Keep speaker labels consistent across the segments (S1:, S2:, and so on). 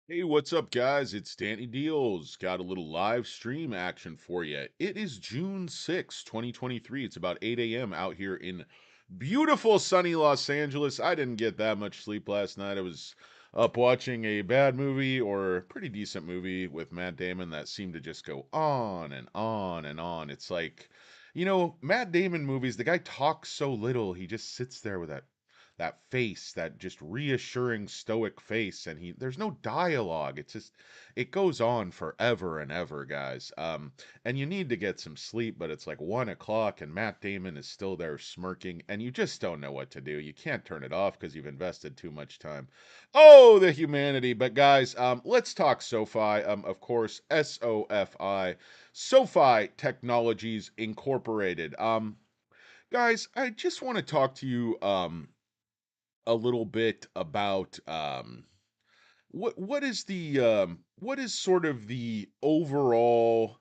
S1: Hey, what's up, guys? It's Danny Deals. Got a little live stream action for you. It is June 6th, 2023. It's about 8 a.m. out here in beautiful sunny Los Angeles. I didn't get that much sleep last night. I was up watching a bad movie or a pretty decent movie with Matt Damon that seemed to just go on and on and on. It's like, Matt Damon movies, the guy talks so little. He just sits there with that face, that just reassuring stoic face, and there's no dialogue. It's just it goes on forever and ever, guys. And you need to get some sleep, but it's like 1 o'clock and Matt Damon is still there smirking, and you just don't know what to do. You can't turn it off because you've invested too much time. Oh, the humanity. But guys, let's talk SoFi. Of course, SOFI, SoFi Technologies Incorporated. Guys, I just want to talk to you a little bit about what is sort of the overall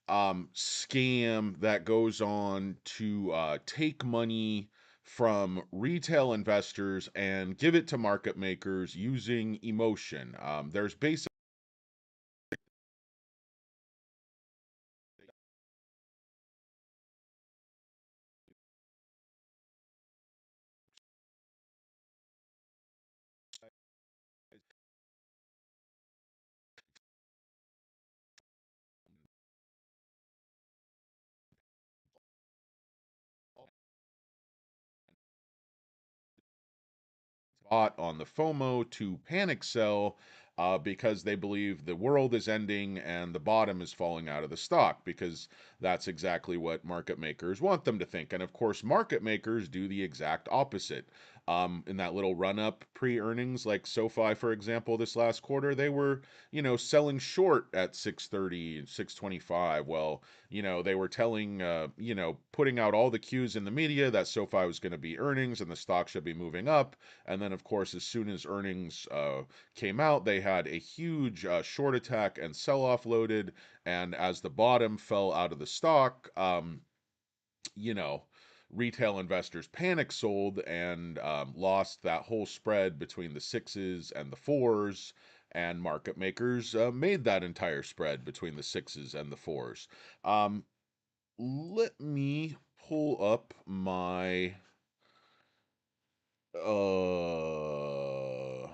S1: scam that goes on to take money from retail investors and give it to market makers using emotion. There's basically bought on the FOMO to panic sell because they believe the world is ending and the bottom is falling out of the stock because that's exactly what market makers want them to think. And of course, market makers do the exact opposite. In that little run up pre earnings, like SoFi, for example, this last quarter, they were, selling short at 630 and 625. Well, they were telling, putting out all the cues in the media that SoFi was going to be earnings and the stock should be moving up. And then, of course, as soon as earnings came out, they had a huge short attack and sell off loaded. And as the bottom fell out of the stock, you know, retail investors panic sold and lost that whole spread between the sixes and the fours. And market makers made that entire spread between the sixes and the fours. Um, Let me pull up my uh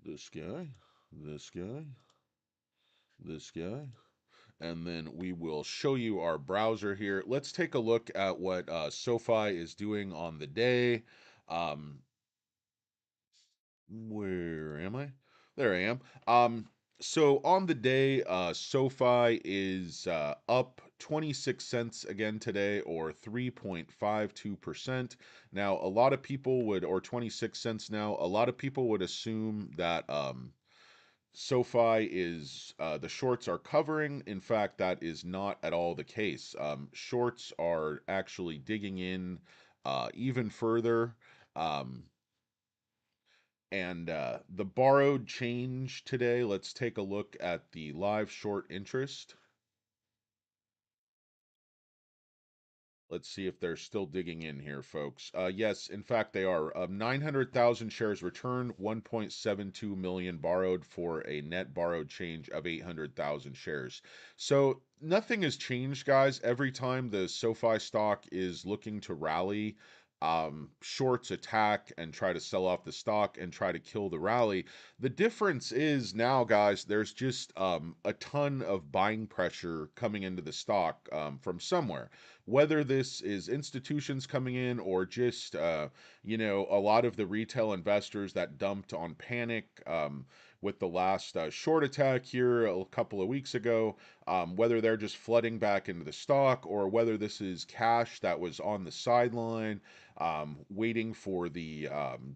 S1: this guy, this guy, this guy, and then we will show you our browser here. Let's take a look at what SoFi is doing on the day. Um, where am I? There I am. So on the day, SoFi is up 26 cents again today, or 3.52%. Now, a lot of people would, or 26 cents now, a lot of people would assume that SoFi is the shorts are covering. In fact, that is not at all the case. Shorts are actually digging in even further. Um, and the borrowed change today, let's take a look at the live short interest. Let's see if they're still digging in here, folks. Yes, in fact, they are. 900,000 shares returned, 1.72 million borrowed for a net borrowed change of 800,000 shares. So nothing has changed, guys. Every time the SoFi stock is looking to rally, shorts attack and try to sell off the stock and try to kill the rally. The difference is now, guys, there's just a ton of buying pressure coming into the stock from somewhere, whether this is institutions coming in or just a lot of the retail investors that dumped on panic with the last short attack here a couple of weeks ago, whether they're just flooding back into the stock or whether this is cash that was on the sideline, waiting for the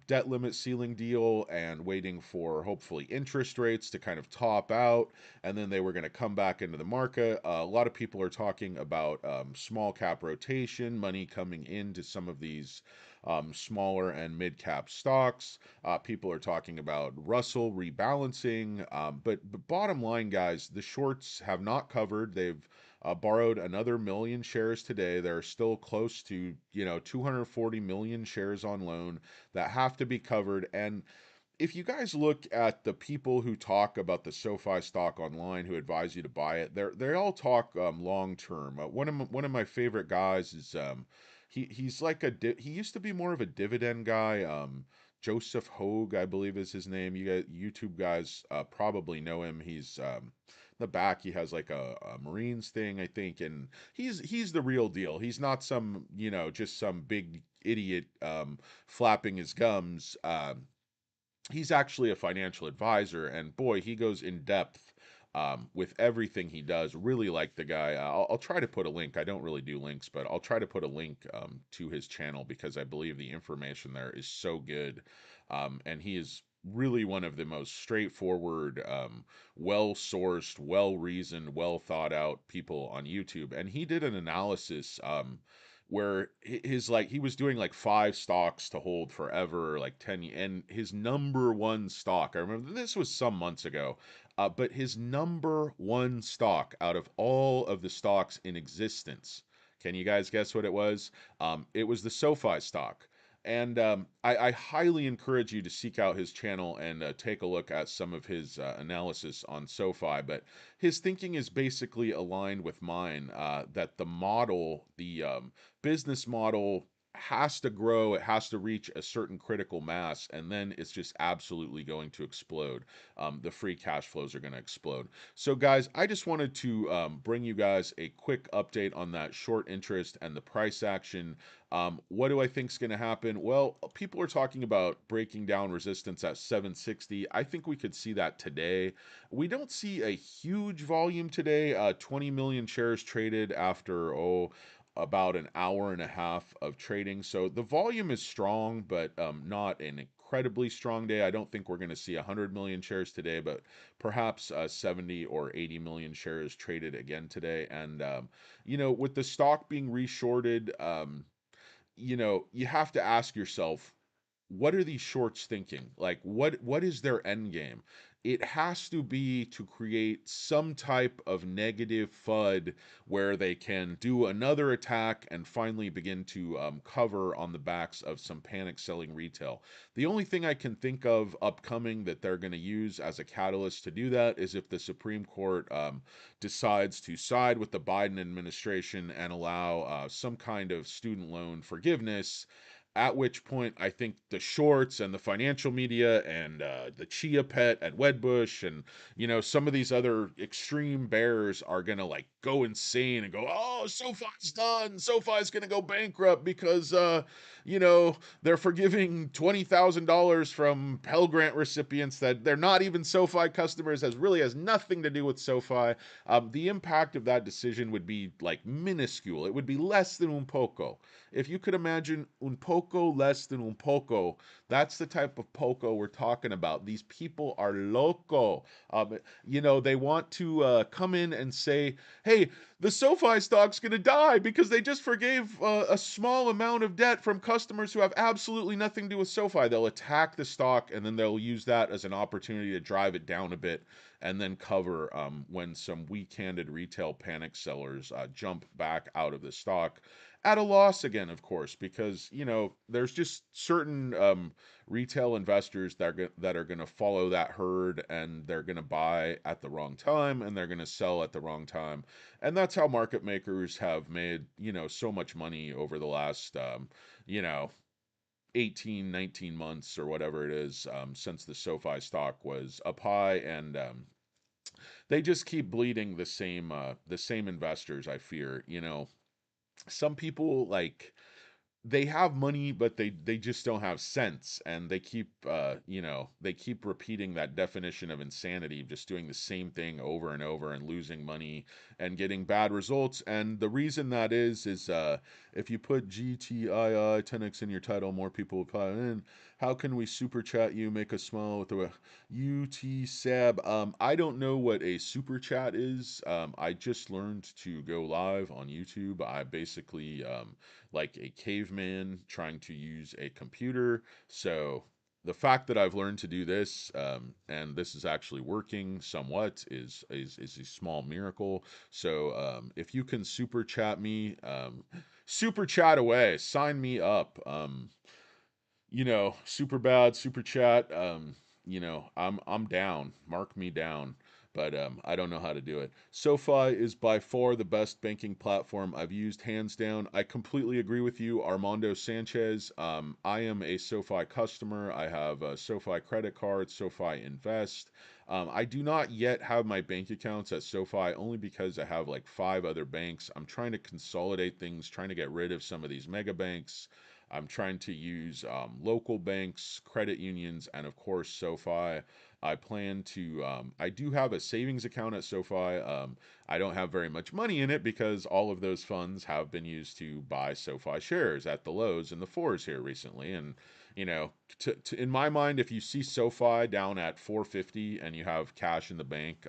S1: debt limit ceiling deal and waiting for hopefully interest rates to kind of top out, and then they were going to come back into the market. A lot of people are talking about small cap rotation, money coming into some of these smaller and mid cap stocks. People are talking about Russell rebalancing. But bottom line, guys, the shorts have not covered. They've borrowed another million shares today. They're still close to 240 million shares on loan that have to be covered. And if you guys look at the people who talk about the SoFi stock online, who advise you to buy it, they all talk long term. One of my favorite guys is he's like he used to be more of a dividend guy. Joseph Hogue, I believe is his name. You guys, YouTube guys probably know him. He's the back. He has like a Marines thing, I think, and he's the real deal. He's not some just some big idiot flapping his gums. He's actually a financial advisor, and boy, he goes in depth with everything he does. Really like the guy. I'll try to put a link. I don't really do links, but I'll try to put a link to his channel because I believe the information there is so good. And he is really one of the most straightforward, well sourced, well reasoned, well thought out people on YouTube. And he did an analysis. Where his like he was doing like five stocks to hold forever, like 10, and his number one stock, I remember this was some months ago, but his number one stock out of all of the stocks in existence, can you guys guess what it was? It was the SoFi stock. And I highly encourage you to seek out his channel and take a look at some of his analysis on SoFi. But his thinking is basically aligned with mine, that the model, the business model has to grow, it has to reach a certain critical mass, and then it's just absolutely going to explode. The free cash flows are going to explode. So, guys, I just wanted to bring you guys a quick update on that short interest and the price action. What do I think is going to happen? Well, people are talking about breaking down resistance at 760. I think we could see that today. We don't see a huge volume today. 20 million shares traded after, about an hour and a half of trading. So the volume is strong, but not an incredibly strong day. I don't think we're going to see 100 million shares today, but perhaps 70 or 80 million shares traded again today. And, with the stock being reshorted, you have to ask yourself, what are these shorts thinking? Like, what is their end game? It has to be to create some type of negative FUD where they can do another attack and finally begin to cover on the backs of some panic selling retail. The only thing I can think of upcoming that they're going to use as a catalyst to do that is if the Supreme Court decides to side with the Biden administration and allow some kind of student loan forgiveness, at which point I think the shorts and the financial media and the Chia Pet at WEDBUSH and some of these other extreme bears are gonna like go insane and go, oh, SoFi's done. SoFi's gonna go bankrupt because they're forgiving $20,000 from Pell Grant recipients that they're not even SoFi customers. Has nothing to do with SoFi. The impact of that decision would be like minuscule. It would be less than un poco. If you could imagine un poco less than un poco, that's the type of poco we're talking about. These people are loco. They want to come in and say, hey, the SoFi stock's going to die because they just forgave a small amount of debt from customers who have absolutely nothing to do with SoFi. They'll attack the stock and then they'll use that as an opportunity to drive it down a bit and then cover when some weak-handed retail panic sellers jump back out of the stock at a loss again, of course, because there's just certain retail investors that are going to follow that herd, and they're going to buy at the wrong time and they're going to sell at the wrong time. And that's how market makers have made so much money over the last you know 18, 19 months or whatever it is, since the SoFi stock was up high. And they just keep bleeding the same investors, I fear. Some people, like, they have money, but they just don't have sense, and they keep repeating that definition of insanity, just doing the same thing over and over and losing money and getting bad results. And the reason that is if you put GTII 10x in your title, more people will pile in. How can we super chat you, make us smile with the UT Sab? I don't know what a super chat is. I just learned to go live on YouTube. I basically like a caveman trying to use a computer. So the fact that I've learned to do this, and this is actually working somewhat, is a small miracle. So if you can super chat me, super chat away, sign me up. Super bad super chat. I'm down. Mark me down. But I don't know how to do it. SoFi is by far the best banking platform I've used, hands down. I completely agree with you, Armando Sanchez. I am a SoFi customer. I have a SoFi credit card, SoFi Invest. I do not yet have my bank accounts at SoFi only because I have like five other banks. I'm trying to consolidate things, trying to get rid of some of these mega banks. I'm trying to use local banks, credit unions, and of course SoFi. I plan to. I do have a savings account at SoFi. I don't have very much money in it because all of those funds have been used to buy SoFi shares at the lows and the fours here recently. And you know, in my mind, if you see SoFi down at 450 and you have cash in the bank,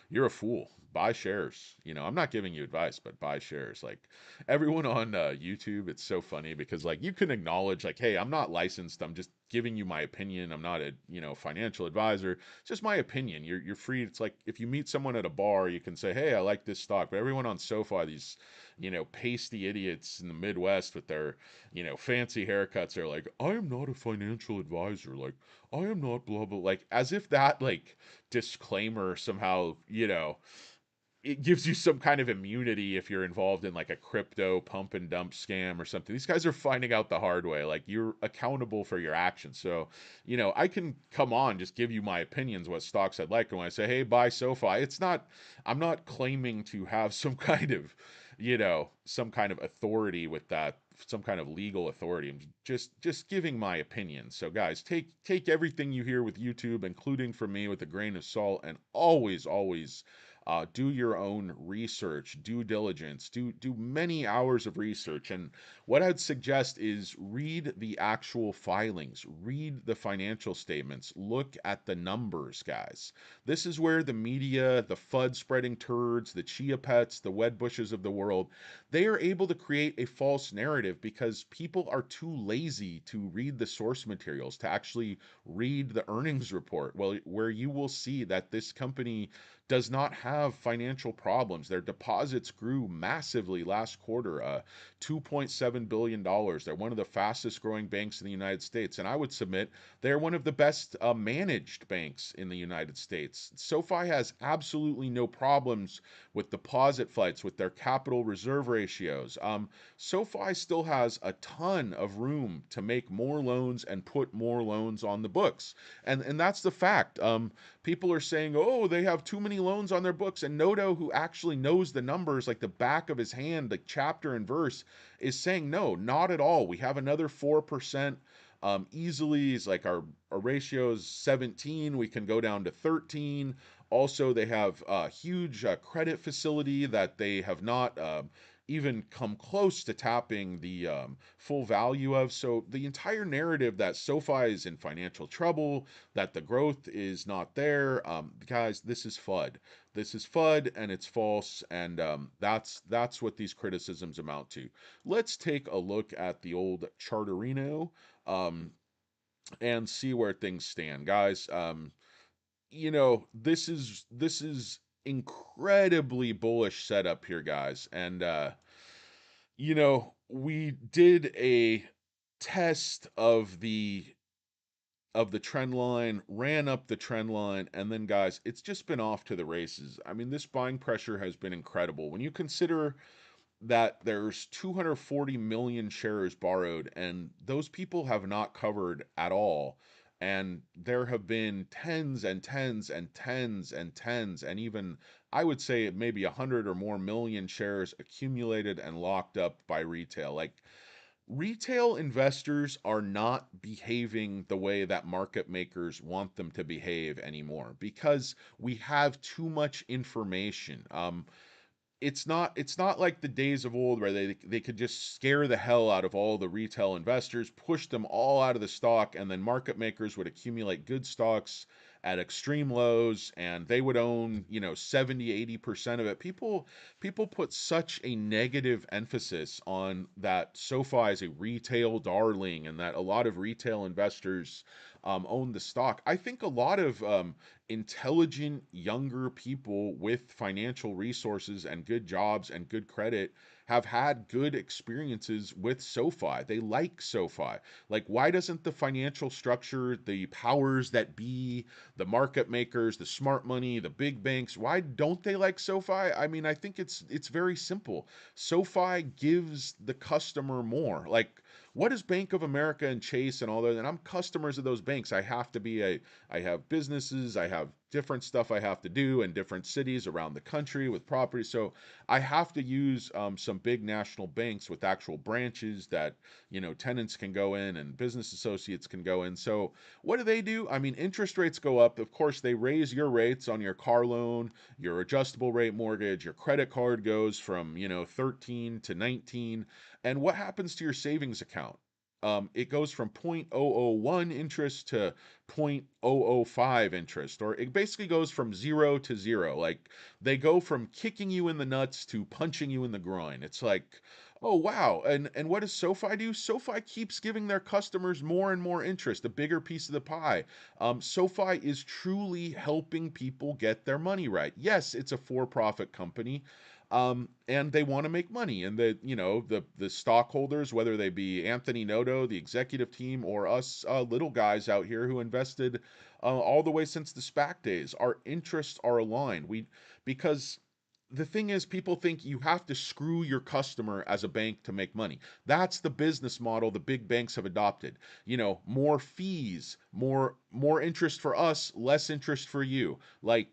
S1: you're a fool. Buy shares. I'm not giving you advice, but buy shares. Like everyone on YouTube, it's so funny because like you can acknowledge like, hey, I'm not licensed. I'm just giving you my opinion. I'm not a financial advisor. It's just my opinion. You're free. It's like if you meet someone at a bar, you can say, hey, I like this stock. But everyone on SoFi, these pasty idiots in the Midwest with their fancy haircuts are like, I am not a financial advisor. Like I am not blah blah. Like as if that like disclaimer somehow it gives you some kind of immunity if you're involved in like a crypto pump and dump scam or something. These guys are finding out the hard way. Like you're accountable for your actions. So, I can come on, just give you my opinions, what stocks I'd like. And when I say, hey, buy SoFi, I'm not claiming to have some kind of, some kind of authority with that, some kind of legal authority. I'm just giving my opinion. So guys, take everything you hear with YouTube, including from me, with a grain of salt, and always do your own research, due diligence, do many hours of research. And what I'd suggest is read the actual filings, read the financial statements, look at the numbers, guys. This is where the media, the FUD spreading turds, the Chia Pets, the WEDBUSHs of the world, they are able to create a false narrative because people are too lazy to read the source materials, to actually read the earnings report. Well, where you will see that this company does not have financial problems. Their deposits grew massively last quarter, $2.7 billion. They're one of the fastest growing banks in the United States. And I would submit they're one of the best managed banks in the United States. SoFi has absolutely no problems with deposit flights, with their capital reserve ratios. SoFi still has a ton of room to make more loans and put more loans on the books. And that's the fact. People are saying, oh, they have too many loans on their books. And Noto, who actually knows the numbers like the back of his hand, like chapter and verse, is saying, no, not at all. We have another 4%. Easily is like our ratio is 17. We can go down to 13. Also, they have a huge credit facility that they have not even come close to tapping the full value of. So the entire narrative that SoFi is in financial trouble, that the growth is not there, guys, this is FUD. This is FUD, and it's false, and that's what these criticisms amount to. Let's take a look at the old Charterino um, and see where things stand, guys. This is incredibly bullish setup here, guys, and we did a test of the trend line, ran up the trend line, and then guys, it's just been off to the races. I mean, this buying pressure has been incredible. When you consider that there's 240 million shares borrowed, and those people have not covered at all. And there have been tens and tens and tens and tens, and even I would say maybe 100 or more million shares accumulated and locked up by retail. Like retail investors are not behaving the way that market makers want them to behave anymore because we have too much information. It's not like the days of old where they could just scare the hell out of all the retail investors, push them all out of the stock, and then market makers would accumulate good stocks at extreme lows and they would own 70-80% of it. People put such a negative emphasis on that SoFi is a retail darling and that a lot of retail investors own the stock. I think a lot of intelligent younger people with financial resources and good jobs and good credit have had good experiences with SoFi. They like SoFi. Like, why doesn't the financial structure, the powers that be, the market makers, the smart money, the big banks, why don't they like SoFi? I mean, I think it's very simple. SoFi gives the customer more. Like, what is Bank of America and Chase and all that? And I'm customers of those banks. I have businesses, I have different stuff I have to do in different cities around the country with property. So I have to use some big national banks with actual branches that, tenants can go in and business associates can go in. So what do? I mean, interest rates go up. Of course, they raise your rates on your car loan, your adjustable rate mortgage, your credit card goes from, 13 to 19. And what happens to your savings account? It goes from 0.001 interest to 0.005 interest, or it basically goes from 0 to 0. Like, they go from kicking you in the nuts to punching you in the groin. It's like, oh wow. And what does SoFi do? SoFi keeps giving their customers more and more interest, a bigger piece of the pie. SoFi is truly helping people get their money right. Yes, it's a for-profit company, and they want to make money. And the stockholders, whether they be Anthony Noto, the executive team, or us little guys out here who invested all the way since the SPAC days, our interests are aligned. Because the thing is, people think you have to screw your customer as a bank to make money. That's the business model the big banks have adopted. More fees, more interest for us, less interest for you. Like,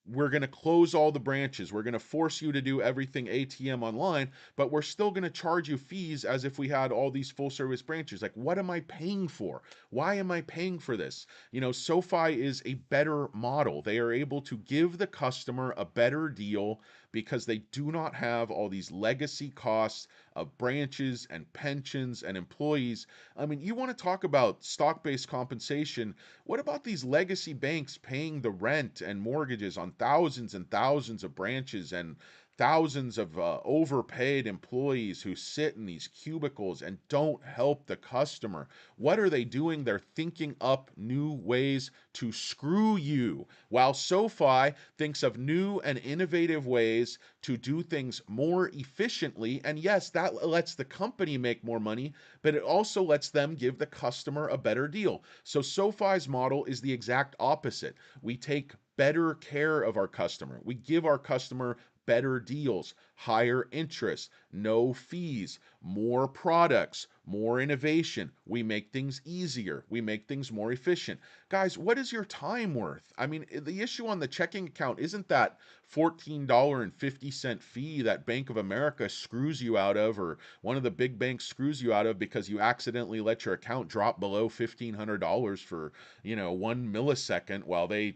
S1: we're going to close all the branches. We're going to force you to do everything ATM online, but we're still going to charge you fees as if we had all these full service branches. Like, what am I paying for? Why am I paying for this? SoFi is a better model. They are able to give the customer a better deal because they do not have all these legacy costs of branches and pensions and employees. I mean, you want to talk about stock based compensation. What about these legacy banks paying the rent and mortgages on thousands and thousands of branches and thousands of overpaid employees who sit in these cubicles and don't help the customer? What are they doing? They're thinking up new ways to screw you, while SoFi thinks of new and innovative ways to do things more efficiently. And yes, that lets the company make more money, but it also lets them give the customer a better deal. So SoFi's model is the exact opposite. We take better care of our customer. We give our customer better deals, higher interest, no fees, more products, more innovation. We make things easier. We make things more efficient. Guys, what is your time worth? I mean, the issue on the checking account isn't that $14.50 fee that Bank of America screws you out of, or one of the big banks screws you out of because you accidentally let your account drop below $1,500 for, 1 millisecond while they,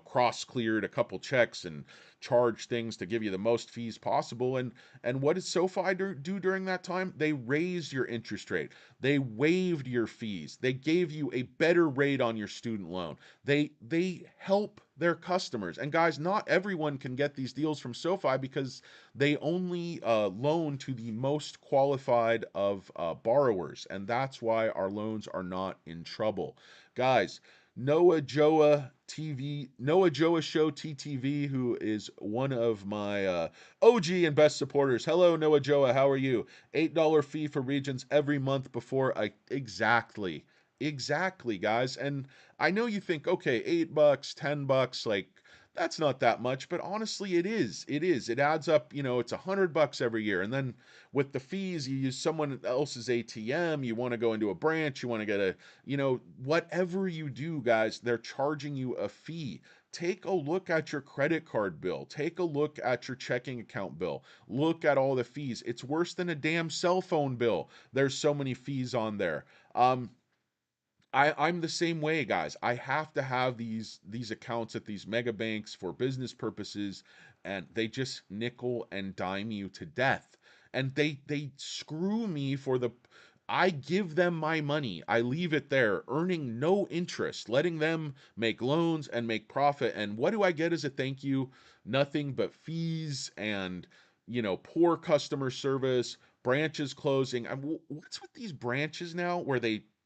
S1: cross cleared a couple checks and charge things to give you the most fees possible. And what did SoFi do during that time? They raised your interest rate. They waived your fees. They gave you a better rate on your student loan. They help their customers. And guys, not everyone can get these deals from SoFi because they only loan to the most qualified of borrowers, and that's why our loans are not in trouble. Guys, Noah Joa Show TTV, who is one of my OG and best supporters. Hello, Noah Joa, how are you? $8 fee for regions every month before I exactly, guys. And I know you think, okay, $8, $10, like that's not that much, but honestly, it is. It is. It adds up. It's $100 every year, and then with the fees, you use someone else's ATM. You want to go into a branch. You want to get whatever you do, guys, they're charging you a fee. Take a look at your credit card bill. Take a look at your checking account bill. Look at all the fees. It's worse than a damn cell phone bill. There's so many fees on there. I'm the same way, guys. I have to have these accounts at these mega banks for business purposes, and they just nickel and dime you to death. And they screw me for the I give them my money. I leave it there, earning no interest, letting them make loans and make profit. And what do I get as a thank you? Nothing but fees and, poor customer service, branches closing. What's with these branches now where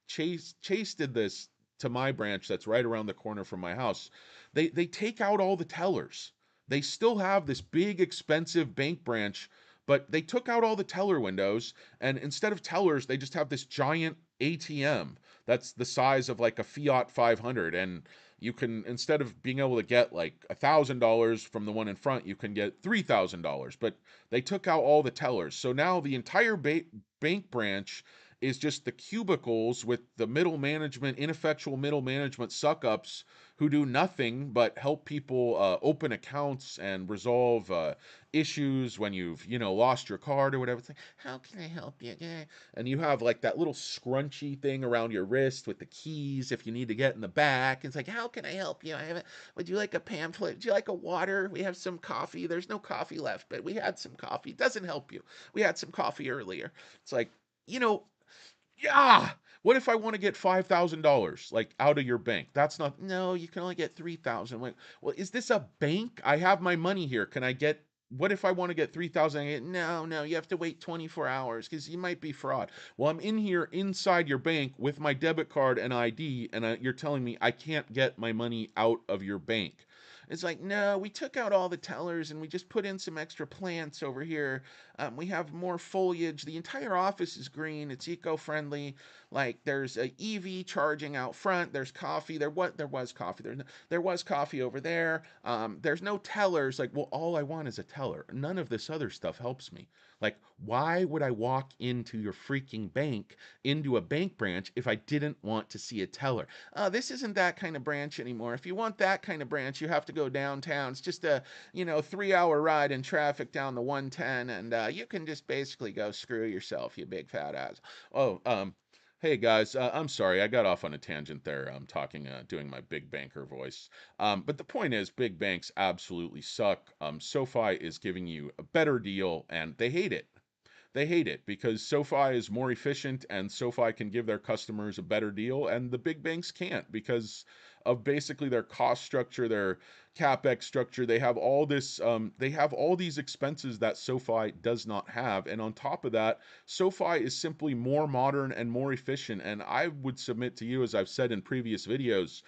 S1: Chase did this to my branch that's right around the corner from my house, they take out all the tellers. They still have this big expensive bank branch, but they took out all the teller windows, and instead of tellers, they just have this giant ATM that's the size of like a Fiat 500. And you can, instead of being able to get like $1,000 from the one in front, you can get $3,000. But they took out all the tellers, so now the entire bank branch is just the cubicles with the middle management, ineffectual middle management suck ups who do nothing but help people open accounts and resolve issues when you've, lost your card or whatever. It's like, how can I help you? And you have like that little scrunchy thing around your wrist with the keys if you need to get in the back. It's like, how can I help you? Would you like a pamphlet? Would you like a water? We have some coffee. There's no coffee left, but we had some coffee. Doesn't help you. We had some coffee earlier. It's like, you know, yeah. What if I want to get $5,000 like out of your bank? That's not, no, you can only get 3,000. Like, well, is this a bank? I have my money here. Can I get, what if I want to get 3,000? No, no, you have to wait 24 hours because you might be fraud. Well, I'm in here inside your bank with my debit card and ID, and you're telling me I can't get my money out of your bank. It's like, no, we took out all the tellers and we just put in some extra plants over here. We have more foliage. The entire office is green. It's eco-friendly. Like there's a EV charging out front. There's coffee. There was coffee. There was coffee over there. There's no tellers. Like, well, all I want is a teller. None of this other stuff helps me. Like, why would I walk into your freaking bank, into a bank branch, if I didn't want to see a teller? This isn't that kind of branch anymore. If you want that kind of branch, you have to go downtown. It's just a, 3-hour ride in traffic down the 110, and you can just basically go screw yourself, you big fat ass. Oh, hey guys, I'm sorry, I got off on a tangent there. I'm talking, doing my big banker voice. But the point is, big banks absolutely suck. SoFi is giving you a better deal, and they hate it. They hate it because SoFi is more efficient and SoFi can give their customers a better deal, and the big banks can't because of basically their cost structure, their capex structure. They have all this, they have all these expenses that SoFi does not have, and on top of that, SoFi is simply more modern and more efficient. And I would submit to you, as I've said in previous videos,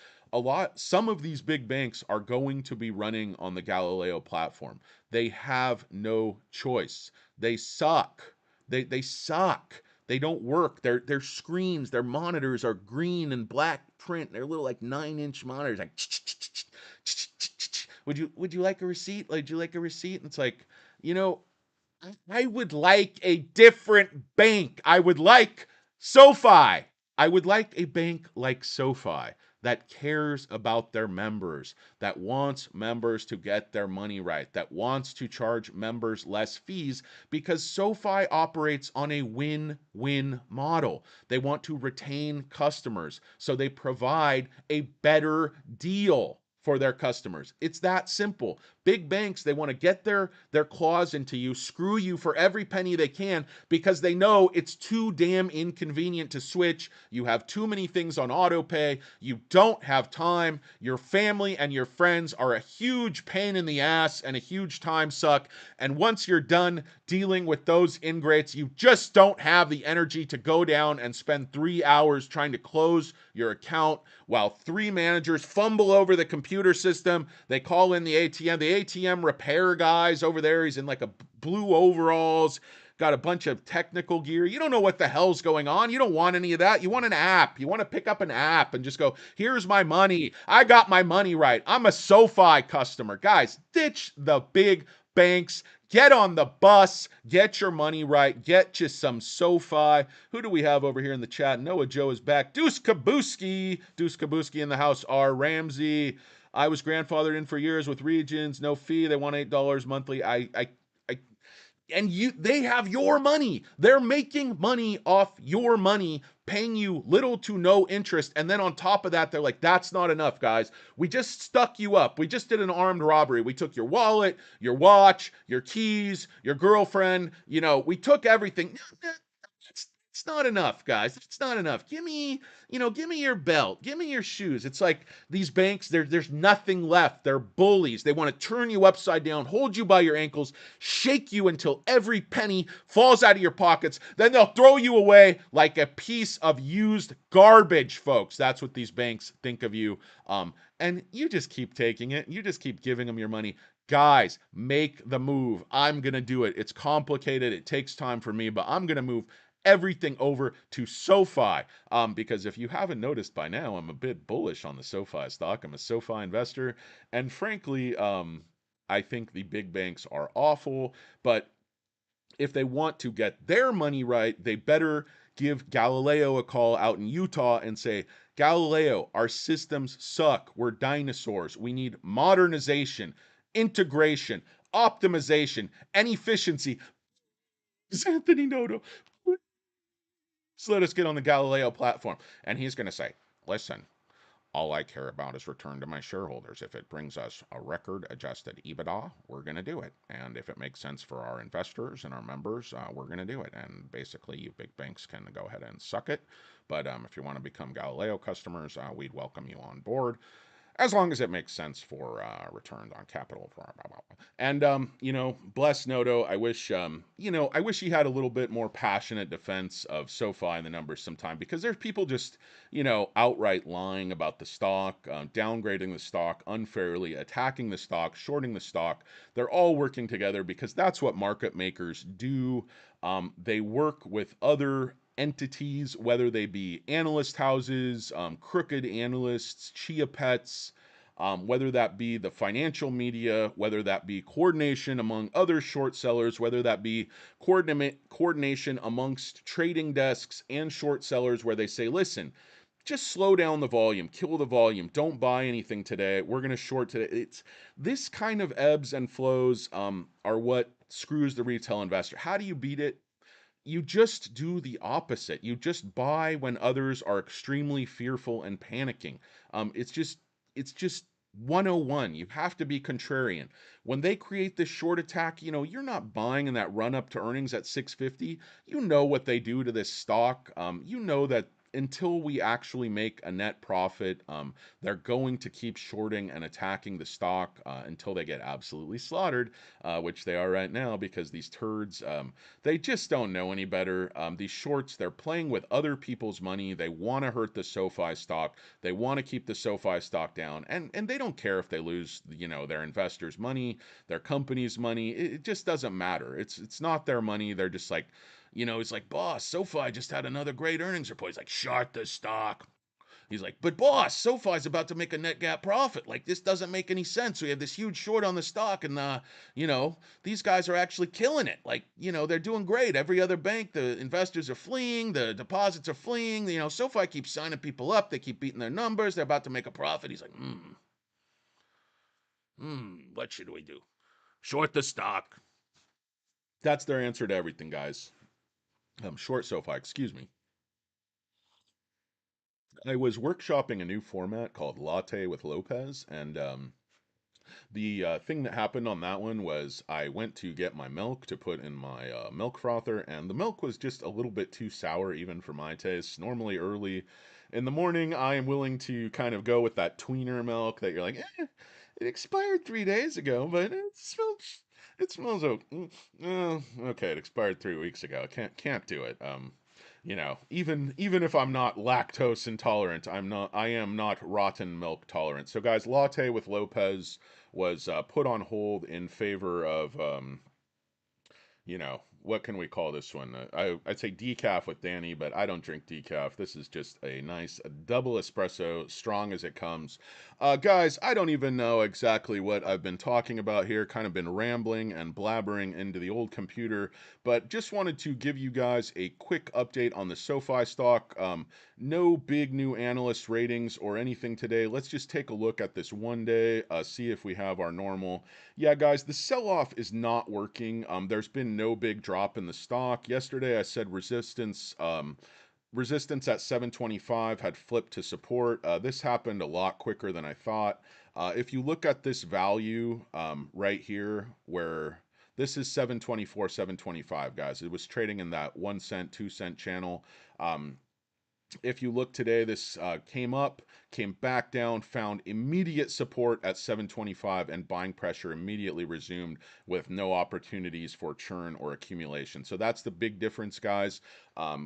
S1: some of these big banks are going to be running on the Galileo platform. They have no choice. They suck. They suck. They don't work. Their screens, their monitors are green and black print. They're little like 9-inch monitors. Like, would you like a receipt? Would you like a receipt? And it's like, you know, I would like a different bank. I would like SoFi. I would like a bank like SoFi that cares about their members, that wants members to get their money right, that wants to charge members less fees, because SoFi operates on a win-win model. They want to retain customers, so they provide a better deal for their customers. It's that simple. Big banks, they want to get their claws into you, screw you for every penny they can, because they know it's too damn inconvenient to switch. You have too many things on auto pay. You don't have time. Your family and your friends are a huge pain in the ass and a huge time suck. And once you're done dealing with those ingrates, you just don't have the energy to go down and spend 3 hours trying to close your account while 3 managers fumble over the computer system. They call in the ATM. The ATM repair guys over there, he's in like a blue overalls, got a bunch of technical gear. You don't know what the hell's going on. You don't want any of that. You want an app. You want to pick up an app and just go, here's my money. I got my money right. I'm a SoFi customer. Guys, ditch the big banks. Get on the bus. Get your money right. Get you some SoFi. Who do we have over here in the chat? Noah Joe is back. Deuce Kabuski. Deuce Kabuski in the house. R. Ramsey. I was grandfathered in for years with Regions. No fee. They want $8 monthly. And they have your money. They're making money off your money, paying you little to no interest. And then on top of that, they're like, that's not enough, guys. We just stuck you up. We just did an armed robbery. We took your wallet, your watch, your keys, your girlfriend. We took everything. That's It's not enough, guys. It's not enough. Give me your belt. Give me your shoes. It's like these banks, there's nothing left. They're bullies. They want to turn you upside down, hold you by your ankles, shake you until every penny falls out of your pockets. Then they'll throw you away like a piece of used garbage, folks. That's what these banks think of you. And you just keep taking it. You just keep giving them your money. Guys, make the move. I'm going to do it. It's complicated. It takes time for me, but I'm going to move everything over to SoFi. Because if you haven't noticed by now, I'm a bit bullish on the SoFi stock. I'm a SoFi investor. And frankly, I think the big banks are awful, but if they want to get their money right, they better give Galileo a call out in Utah and say, Galileo, our systems suck. We're dinosaurs. We need modernization, integration, optimization, and efficiency. Anthony Noto, please let us get on the Galileo platform. And he's going to say, listen, all I care about is return to my shareholders. If it brings us a record adjusted EBITDA, we're going to do it. And if it makes sense for our investors and our members, we're going to do it. And basically, you big banks can go ahead and suck it. But if you want to become Galileo customers, we'd welcome you on board, as long as it makes sense for returns on capital. And bless Noto. I wish I wish he had a little bit more passionate defense of SoFi and the numbers sometime, because there's people just outright lying about the stock, downgrading the stock unfairly, attacking the stock, shorting the stock. They're all working together because that's what market makers do. They work with other entities, whether they be analyst houses, crooked analysts, chia pets, whether that be the financial media, whether that be coordination among other short sellers, whether that be coordination amongst trading desks and short sellers, where they say, listen, just slow down the volume, kill the volume, don't buy anything today, we're going to short today. It's this kind of ebbs and flows are what screws the retail investor. How do you beat it? You just do the opposite. You just buy when others are extremely fearful and panicking. It's just 101. You have to be contrarian. When they create this short attack, you're not buying in that run up to earnings at 650. You know what they do to this stock. You know that until we actually make a net profit, they're going to keep shorting and attacking the stock until they get absolutely slaughtered, which they are right now, because these turds, they just don't know any better. These shorts, they're playing with other people's money. They want to hurt the SoFi stock. They want to keep the SoFi stock down, and they don't care if they lose, their investors' money, their company's money. It just doesn't matter. It's not their money. They're just like, it's like, boss, SoFi just had another great earnings report. He's like, short the stock. He's like, but boss, SoFi's about to make a net gap profit. Like, this doesn't make any sense. We have this huge short on the stock, and these guys are actually killing it. Like, they're doing great. Every other bank, the investors are fleeing, the deposits are fleeing. SoFi keeps signing people up. They keep beating their numbers. They're about to make a profit. He's like, what should we do? Short the stock. That's their answer to everything, guys. Short SoFi, excuse me. I was workshopping a new format called Latte with Lopez, and the thing that happened on that one was I went to get my milk to put in my milk frother, and the milk was just a little bit too sour even for my taste. Normally, early in the morning, I am willing to kind of go with that tweener milk that you're like, it expired 3 days ago, but it smells okay. It expired 3 weeks ago. Can't do it. Even if I'm not lactose intolerant, I am not rotten milk tolerant. So guys, Latte with Lopez was put on hold in favor of what can we call this one? I'd say decaf with Danny, but I don't drink decaf. This is just a nice double espresso, strong as it comes. Guys, I don't even know exactly what I've been talking about here. Kind of been rambling and blabbering into the old computer, but just wanted to give you guys a quick update on the SoFi stock. No big new analyst ratings or anything today. Let's just take a look at this one day, see if we have our normal. Yeah, guys, the sell-off is not working. There's been no big drop in the stock. Yesterday, I said resistance at 725 had flipped to support. This happened a lot quicker than I thought. If you look at this value right here, where This is 724, 725, guys. It was trading in that 1 cent, 2 cent channel. Um, if you look today, this came up, came back down, found immediate support at 725, and buying pressure immediately resumed with no opportunities for churn or accumulation. So that's the big difference, guys.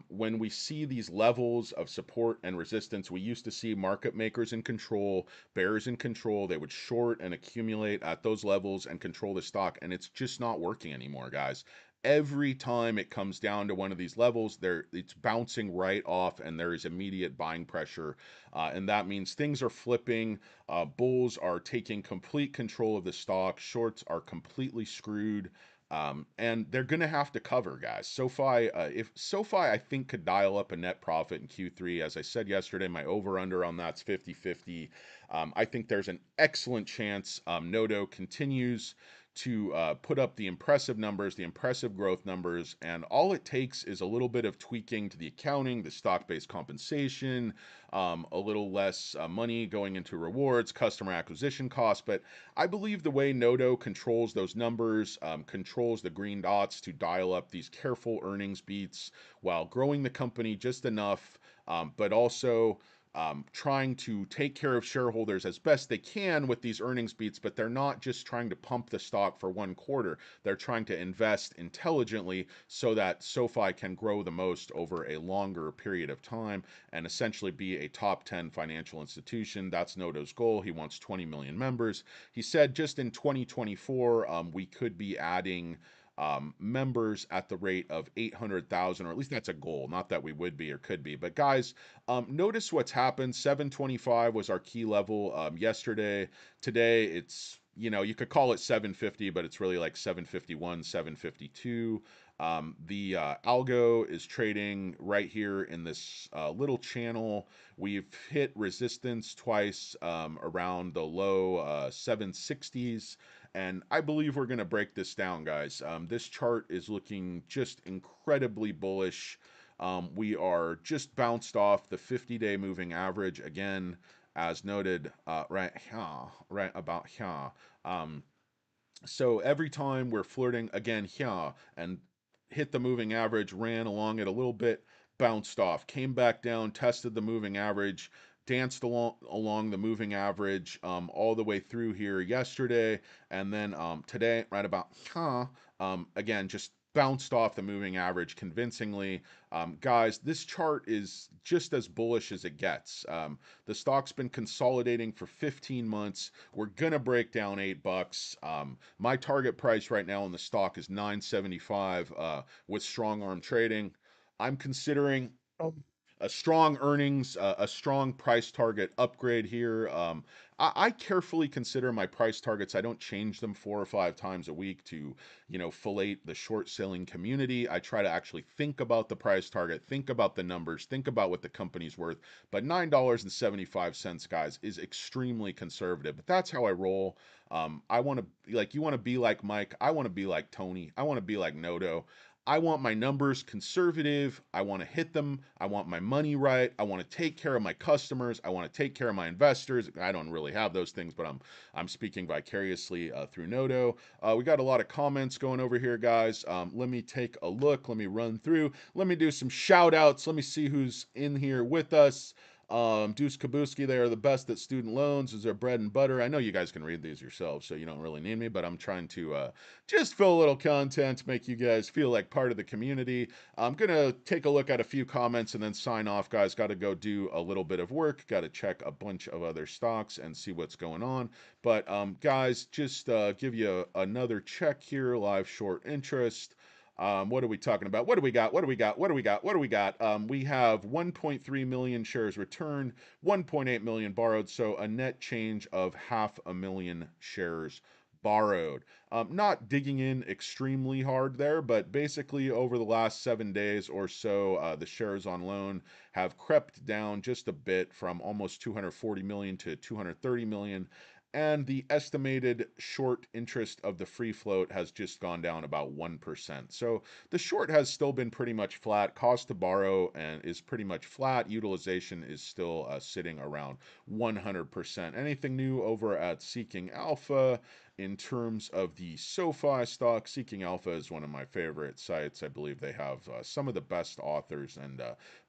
S1: When we see these levels of support and resistance, we used to see market makers in control, bears in control. They would short and accumulate at those levels and control the stock, and it's just not working anymore, guys. Every time it comes down to one of these levels, it's bouncing right off, and there is immediate buying pressure, and that means things are flipping. Bulls are taking complete control of the stock. Shorts are completely screwed. And they're going to have to cover, guys. If SoFi, I think, could dial up a net profit in Q3, as I said yesterday, my over under on that's 50-50. I think there's an excellent chance Nodo continues to put up the impressive numbers, the impressive growth numbers, and all it takes is a little bit of tweaking to the accounting, the stock-based compensation, a little less money going into rewards, customer acquisition costs. But I believe the way Nodo controls those numbers, controls the green dots to dial up these careful earnings beats while growing the company just enough, but also trying to take care of shareholders as best they can with these earnings beats, but they're not just trying to pump the stock for 1 quarter. They're trying to invest intelligently so that SoFi can grow the most over a longer period of time and essentially be a top 10 financial institution. That's Nodo's goal. He wants 20 million members. He said just in 2024, we could be adding members at the rate of 800,000, or at least that's a goal. Not that we would be or could be. But guys, notice what's happened. 725 was our key level yesterday. Today, it's, you could call it 750, but it's really like 751, 752. The algo is trading right here in this little channel. We've hit resistance twice around the low 760s. And I believe we're going to break this down, guys. This chart is looking just incredibly bullish. We are just bounced off the 50-day moving average again, as noted right here, right about here. So every time we're flirting again here and hit the moving average, ran along it a little bit, bounced off, came back down, tested the moving average, danced along the moving average all the way through here yesterday, and then today, right about here, again, just bounced off the moving average convincingly. Guys, this chart is just as bullish as it gets. The stock's been consolidating for 15 months. We're gonna break down $8. My target price right now on the stock is 975 with strong arm trading. I'm considering a strong earnings, a strong price target upgrade here. I carefully consider my price targets. I don't change them 4 or 5 times a week to, fillet the short selling community. I try to actually think about the price target, think about the numbers, think about what the company's worth. But $9.75, guys, is extremely conservative. But that's how I roll. I want to, like, you want to be like Mike. I want to be like Tony. I want to be like Nodo. I want my numbers conservative. I want to hit them. I want my money right. I want to take care of my customers. I want to take care of my investors. I don't really have those things, but I'm speaking vicariously through Nodo. We got a lot of comments going over here, guys. Let me take a look. Let me run through. Let me do some shout outs. Let me see who's in here with us. Deuce Kabuski, they are the best at student loans. Is their bread and butter. I know you guys can read these yourselves, so you don't really need me, but I'm trying to just fill a little content, make you guys feel like part of the community. I'm going to take a look at a few comments and then sign off, guys. Got to go do a little bit of work. Got to check a bunch of other stocks and see what's going on. But guys, just give you another check here. Live short interest. What are we talking about? What do we got? What do we got? What do we got? What do we got? We have 1.3 million shares returned, 1.8 million borrowed, so a net change of 500,000 shares borrowed. Not digging in extremely hard there, but basically over the last 7 days or so, the shares on loan have crept down just a bit from almost 240 million to 230 million. And the estimated short interest of the free float has just gone down about 1%. So the short has still been pretty much flat. Cost to borrow and is pretty much flat. Utilization is still sitting around 100%. Anything new over at Seeking Alpha? in terms of the SoFi stock, Seeking Alpha is one of my favorite sites. I believe they have some of the best authors and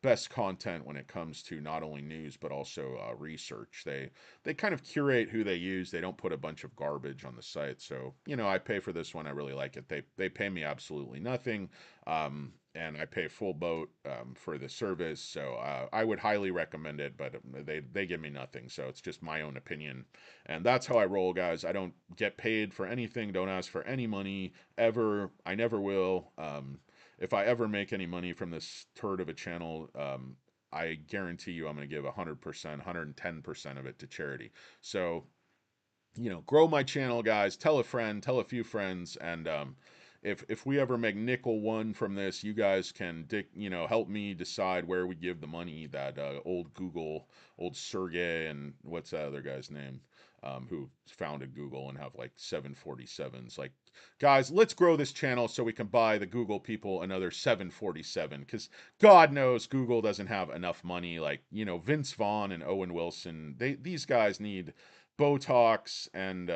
S1: best content when it comes to not only news but also research. They kind of curate who they use. They don't put a bunch of garbage on the site. So I pay for this one. I really like it. They pay me absolutely nothing. And I pay full boat for the service, so I would highly recommend it. But they give me nothing, so it's just my own opinion, and that's how I roll, guys. I don't get paid for anything. Don't ask for any money ever. I never will. If I ever make any money from this turd of a channel, I guarantee you I'm going to give 100%, 110% of it to charity. So grow my channel, guys. Tell a friend, tell a few friends, and if we ever make nickel one from this, you guys can help me decide where we give the money that old Sergey, and what's that other guy's name, who founded Google and have like 747s. Like, guys, let's grow this channel so we can buy the Google people another 747, because God knows Google doesn't have enough money. Like, Vince Vaughn and Owen Wilson, these guys need Botox and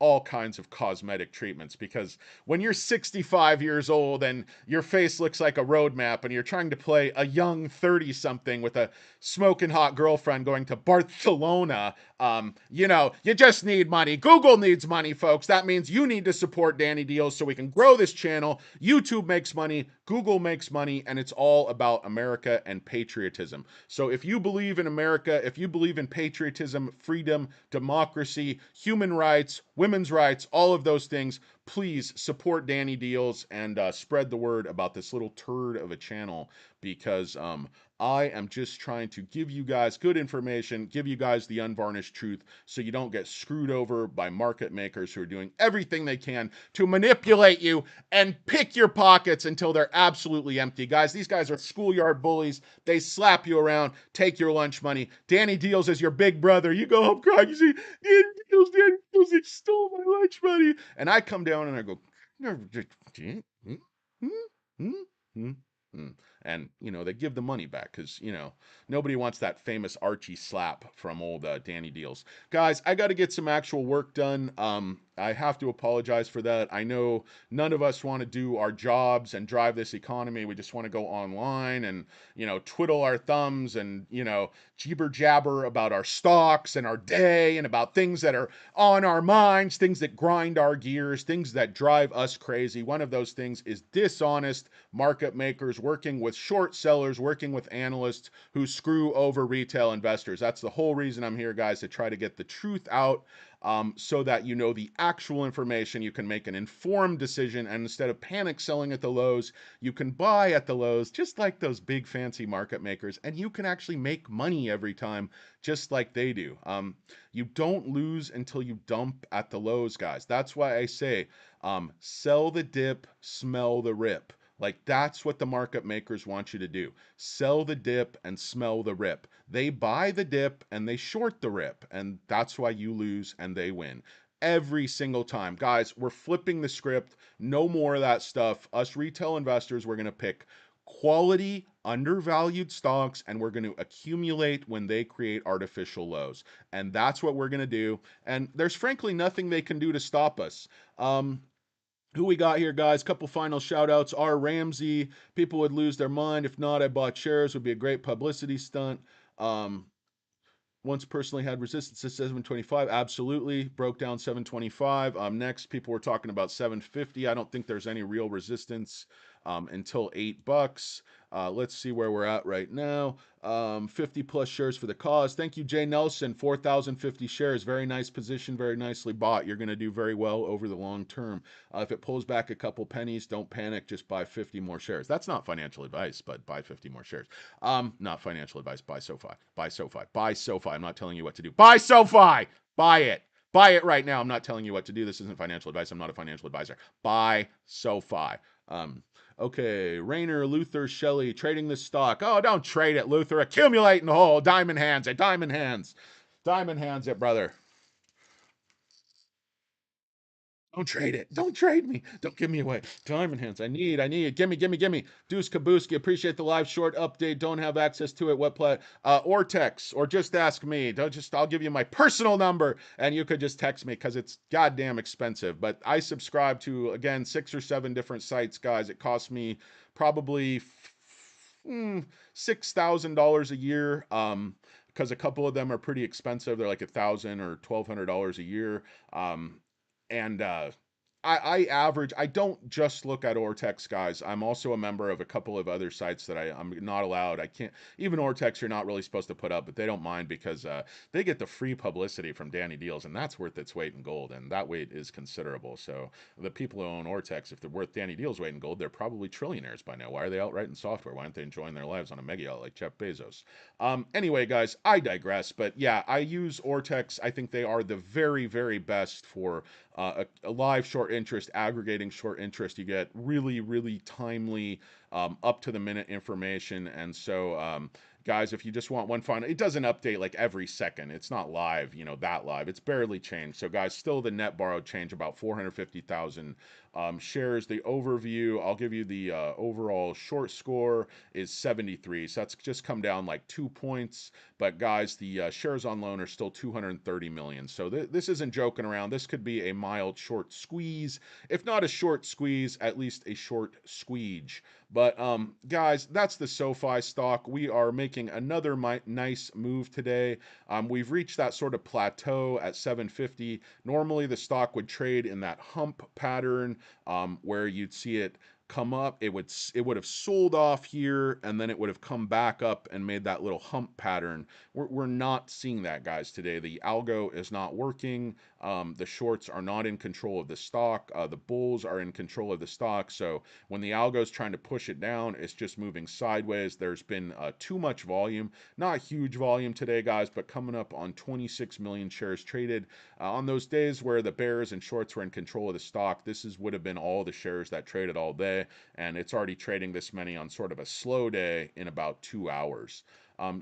S1: all kinds of cosmetic treatments, because when you're 65 years old and your face looks like a roadmap and you're trying to play a young 30 something with a smoking hot girlfriend going to Barcelona, you just need money. Google needs money, folks. That means you need to support Danny Deals so we can grow this channel. YouTube makes money, Google makes money, and it's all about America and patriotism. So if you believe in America, if you believe in patriotism, freedom, democracy, human rights, women's rights, all of those things, please support Danny Deals and spread the word about this little turd of a channel, because I am just trying to give you guys good information, give you guys the unvarnished truth, so you don't get screwed over by market makers who are doing everything they can to manipulate you and pick your pockets until they're absolutely empty. Guys, these guys are schoolyard bullies. They slap you around, take your lunch money. Danny Deals is your big brother. You go home crying, you see, Danny Deals, they stole my lunch money. And I come down and I go, and they give the money back, because nobody wants that famous Archie slap from old Danny Deals. Guys, I got to get some actual work done. I have to apologize for that. I know none of us want to do our jobs and drive this economy. We just want to go online and twiddle our thumbs and jibber jabber about our stocks and our day and about things that are on our minds, things that grind our gears, things that drive us crazy. One of those things is dishonest market makers working with short sellers, working with analysts who screw over retail investors. That's the whole reason I'm here, guys, to try to get the truth out, so that the actual information. You can make an informed decision, and instead of panic selling at the lows, you can buy at the lows, just like those big fancy market makers, and you can actually make money every time, just like they do. You don't lose until you dump at the lows, guys. That's why I say, sell the dip, smell the rip. Like, that's what the market makers want you to do. Sell the dip and smell the rip. They buy the dip and they short the rip. And that's why you lose and they win. Every single time. Guys, we're flipping the script. No more of that stuff. Us retail investors, we're going to pick quality, undervalued stocks, and we're going to accumulate when they create artificial lows. And that's what we're going to do. And there's frankly nothing they can do to stop us. Who we got here, guys? Couple final shout outs. R. Ramsey. People would lose their mind. If not, I bought shares. Would be a great publicity stunt. Once personally had resistance to 725. Absolutely. Broke down 725. Next, people were talking about 750. I don't think there's any real resistance until $8. Let's see where we're at right now. 50 plus shares for the cause. Thank you, Jay Nelson. 4,050 shares. Very nice position. Very nicely bought. You're going to do very well over the long term. If it pulls back a couple pennies, don't panic. Just buy 50 more shares. That's not financial advice, but buy 50 more shares. Not financial advice. Buy SoFi. Buy SoFi. Buy SoFi. I'm not telling you what to do. Buy SoFi. Buy it. Buy it right now. I'm not telling you what to do. This isn't financial advice. I'm not a financial advisor. Buy SoFi. Okay, Rayner, Luther, Shelley, trading this stock. Oh, don't trade it, Luther. Accumulate and hold. Diamond hands it. Diamond hands. Diamond hands it, brother. Don't trade it. Don't trade me. Don't give me away. Diamond hands. I need. Gimme, gimme, gimme. Deuce Kabuski. Appreciate the live short update. Don't have access to it. What plat? Or text, or just ask me. Don't just. I'll give you my personal number, and you could just text me because it's goddamn expensive. But I subscribe to, again, 6 or 7 different sites, guys. It costs me probably $6,000 a year. Because a couple of them are pretty expensive. They're like $1,000 or $1,200 a year. Um, and I average. I don't just look at Ortex, guys. I'm also a member of a couple of other sites that I'm not allowed. I can't. Even Ortex, you're not really supposed to put up, but they don't mind because they get the free publicity from Danny Deals, and that's worth its weight in gold, and that weight is considerable. So the people who own Ortex, if they're worth Danny Deals' weight in gold, they're probably trillionaires by now. Why are they out writing software? Why aren't they enjoying their lives on a mega yacht like Jeff Bezos? Anyway, guys, I digress. But yeah, I use Ortex. I think they are the very, very best for a live short interest, aggregating short interest. You get really, really timely, up to the minute information. And so, guys, if you just want one final, it doesn't update like every second. It's not live, that live. It's barely changed. So, guys, still the net borrowed change about 450,000 shares. The overview, I'll give you the overall short score is 73. So that's just come down like 2 points. But guys, the shares on loan are still 230 million. So this isn't joking around. This could be a mild short squeeze. If not a short squeeze, at least a short squeege. But guys, that's the SoFi stock. We are making another nice move today. We've reached that sort of plateau at 750. Normally, the stock would trade in that hump pattern where you'd see it come up. It would have sold off here, and then it would have come back up and made that little hump pattern. We're not seeing that, guys, today. The algo is not working. The shorts are not in control of the stock. The bulls are in control of the stock. So when the algo is trying to push it down, it's just moving sideways. There's been too much volume. Not huge volume today, guys, but coming up on 26 million shares traded. On those days where the bears and shorts were in control of the stock, would have been all the shares that traded all day, and it's already trading this many on sort of a slow day in about 2 hours.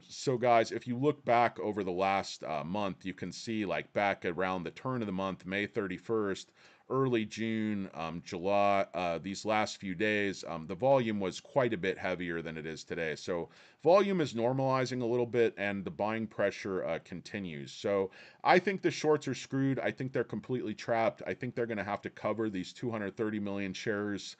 S1: So guys, if you look back over the last month, you can see like back around the turn of the month, May 31st, early June, July, these last few days, the volume was quite a bit heavier than it is today. So volume is normalizing a little bit, and the buying pressure continues. So I think the shorts are screwed. I think they're completely trapped. I think they're going to have to cover these 230 million shares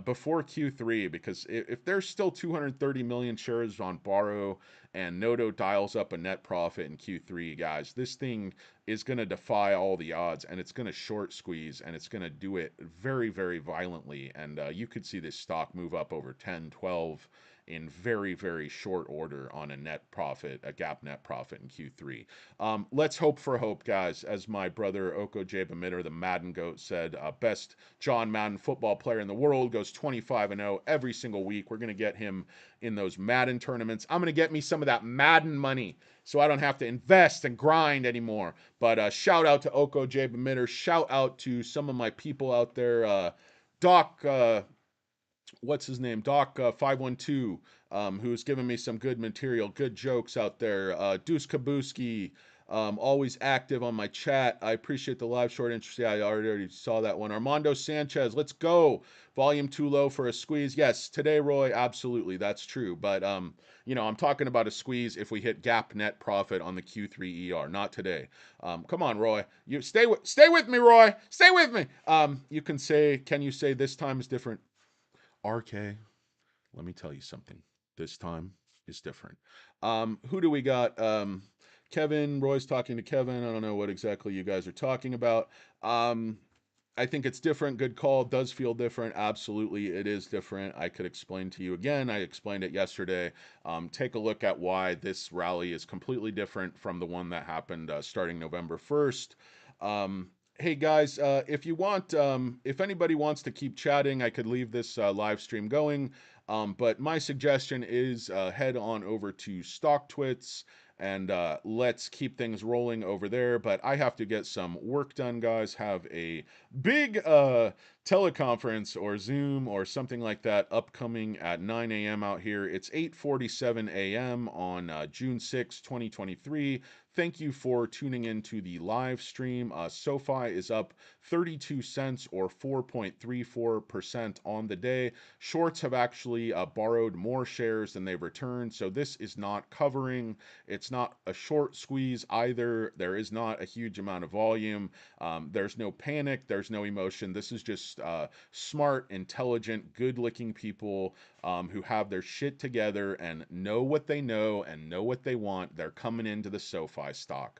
S1: before Q3, because if there's still 230 million shares on borrow and Noto dials up a net profit in Q3, guys, this thing is going to defy all the odds, and it's going to short squeeze, and it's going to do it very, very violently. And you could see this stock move up over 10, 12 in very, very short order on a net profit, a gap net profit in Q3. Let's hope for hope, guys. As my brother Oko J. Bamitter, the Madden GOAT, said, best John Madden football player in the world, goes 25-0 every single week. We're going to get him in those Madden tournaments. I'm going to get me some of that Madden money so I don't have to invest and grind anymore. But shout out to Oko J. Bamitter. Shout out to some of my people out there. Doc, what's his name? Doc 512, who's given me some good material, good jokes out there. Deuce Kabuski, always active on my chat. I appreciate the live short interest. Yeah, I already saw that one. Armando Sanchez, let's go. Volume too low for a squeeze. Yes, today, Roy, absolutely, that's true. But I'm talking about a squeeze if we hit gap net profit on the Q3 ER, not today. Come on, Roy. You stay with me, Roy. Stay with me. Can you say this time is different? RK, let me tell you something. This time is different. Who do we got? Kevin, Roy's talking to Kevin. I don't know what exactly you guys are talking about. I think it's different. Good call. Does feel different. Absolutely, it is different. I could explain to you again. I explained it yesterday. Take a look at why this rally is completely different from the one that happened starting November 1st. Hey guys, if anybody wants to keep chatting, I could leave this live stream going. But my suggestion is head on over to StockTwits and let's keep things rolling over there. But I have to get some work done, guys. Have a big teleconference or Zoom or something like that upcoming at 9 a.m. out here. It's 8:47 a.m. on June 6, 2023. Thank you for tuning in to the live stream. SoFi is up 32 cents or 4.34% on the day. Shorts have actually borrowed more shares than they've returned, so this is not covering. It's not a short squeeze either. There is not a huge amount of volume. There's no panic. There's no emotion. This is just smart, intelligent, good-looking people who have their shit together and know what they know and know what they want. They're coming into the SoFi stock.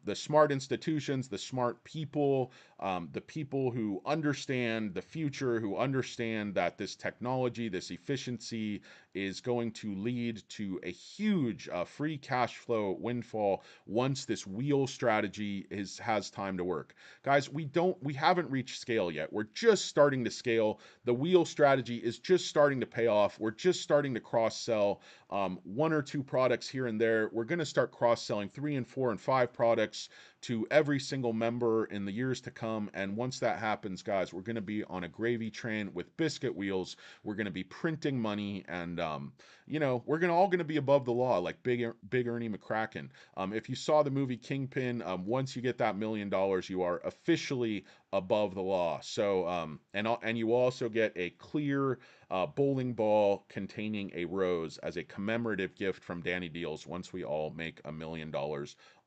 S1: The smart institutions, the smart people, the people who understand the future, who understand that this technology, this efficiency is going to lead to a huge free cash flow windfall once this wheel strategy has time to work. Guys, we haven't reached scale yet. We're just starting to scale. The wheel strategy is just starting to pay off. We're just starting to cross sell one or two products here and there. We're going to start cross selling 3 and 4 and 5 products to every single member in the years to come. And once that happens, guys, we're going to be on a gravy train with biscuit wheels. We're going to be printing money, and we're all going to be above the law, like Big Ernie McCracken. If you saw the movie Kingpin, once you get that $1 million, you are officially above the law. So and you also get a clear bowling ball containing a rose as a commemorative gift from Danny Deals once we all make $1 million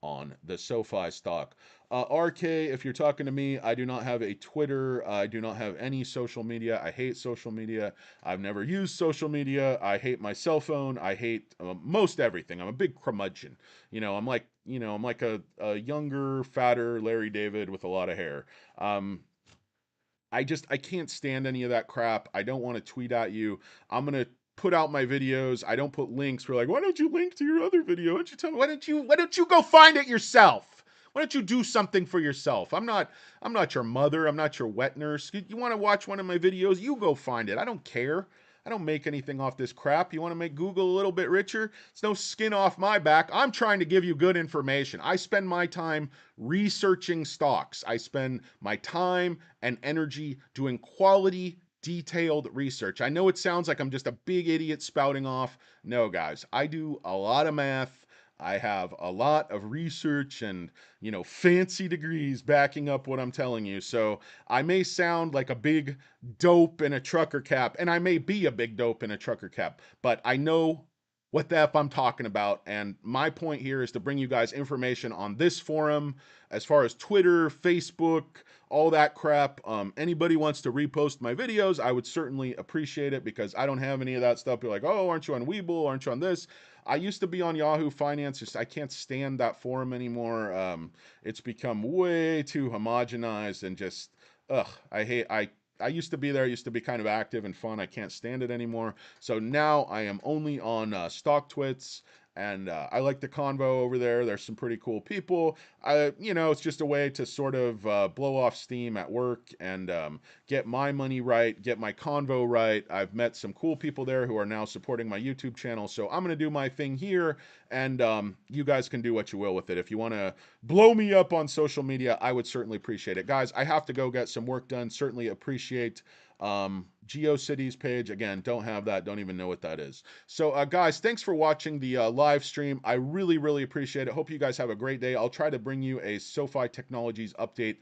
S1: on the SoFi stock. RK, if you're talking to me, I do not have a Twitter. I do not have any social media. I hate social media. I've never used social media. I hate my cell phone. I hate most everything. I'm a big curmudgeon. I'm like a younger, fatter Larry David with a lot of hair. I can't stand any of that crap. I don't want to tweet at you. I'm gonna put out my videos. I don't put links. We're like, why don't you link to your other video? Why don't you tell me? Why don't you go find it yourself? Why don't you do something for yourself? I'm not your mother. I'm not your wet nurse. You want to watch one of my videos? You go find it. I don't care. I don't make anything off this crap. You want to make Google a little bit richer? It's no skin off my back. I'm trying to give you good information. I spend my time researching stocks. I spend my time and energy doing quality, detailed research. I know it sounds like I'm just a big idiot spouting off. No, guys, I do a lot of math. I have a lot of research and, fancy degrees backing up what I'm telling you. So I may sound like a big dope in a trucker cap, and I may be a big dope in a trucker cap, but I know what the F I'm talking about. And my point here is to bring you guys information on this forum as far as Twitter, Facebook, all that crap. Anybody wants to repost my videos, I would certainly appreciate it because I don't have any of that stuff. You're like, oh, aren't you on Webull? Aren't you on this? I used to be on Yahoo Finance. Just I can't stand that forum anymore. It's become way too homogenized and just ugh. I used to be there. I used to be kind of active and fun. I can't stand it anymore. So now I am only on StockTwits, and I like the convo over there. There's some pretty cool people. It's just a way to sort of blow off steam at work and get my money right, get my convo right. I've met some cool people there who are now supporting my YouTube channel. So I'm going to do my thing here, and you guys can do what you will with it. If you want to blow me up on social media, I would certainly appreciate it. Guys, I have to go get some work done. Certainly appreciate GeoCities page. Again, don't have that. Don't even know what that is. So, guys, thanks for watching the live stream. I really, really appreciate it. Hope you guys have a great day. I'll try to bring you a SoFi Technologies update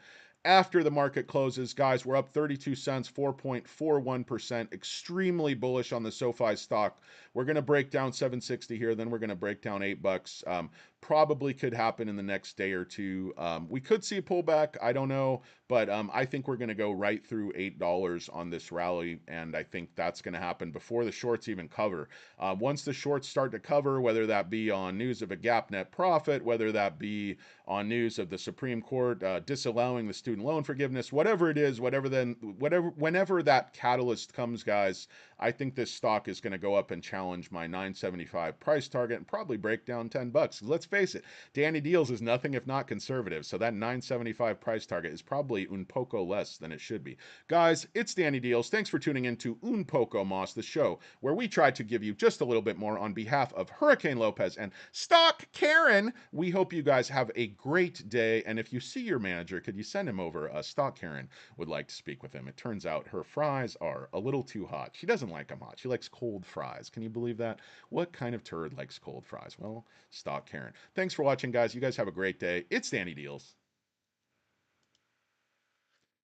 S1: after the market closes. Guys, we're up 32 cents, 4.41%. Extremely bullish on the SoFi stock. We're going to break down 760 here, then we're going to break down $8. Probably could happen in the next day or two. We could see a pullback. I don't know. But I think we're going to go right through $8 on this rally, and I think that's going to happen before the shorts even cover. Once the shorts start to cover, whether that be on news of a gap net profit, whether that be on news of the Supreme Court disallowing the student loan forgiveness, whatever it is, whenever that catalyst comes, guys, I think this stock is going to go up and challenge my 975 price target and probably break down $10. Let's face it, Danny Deals is nothing if not conservative, so that 975 price target is probably un poco less than it should be. Guys, it's Danny Deals. Thanks for tuning in to Un Poco Mas, the show where we try to give you just a little bit more on behalf of Hurricane Lopez and Stock Karen. We hope you guys have a great day, and if you see your manager, could you send him over? Stock Karen would like to speak with him. It turns out her fries are a little too hot. She doesn't like them hot. She likes cold fries. Can you believe that? What kind of turd likes cold fries? Well, Stock Karen. Thanks for watching, guys. You guys have a great day. It's Danny Deals.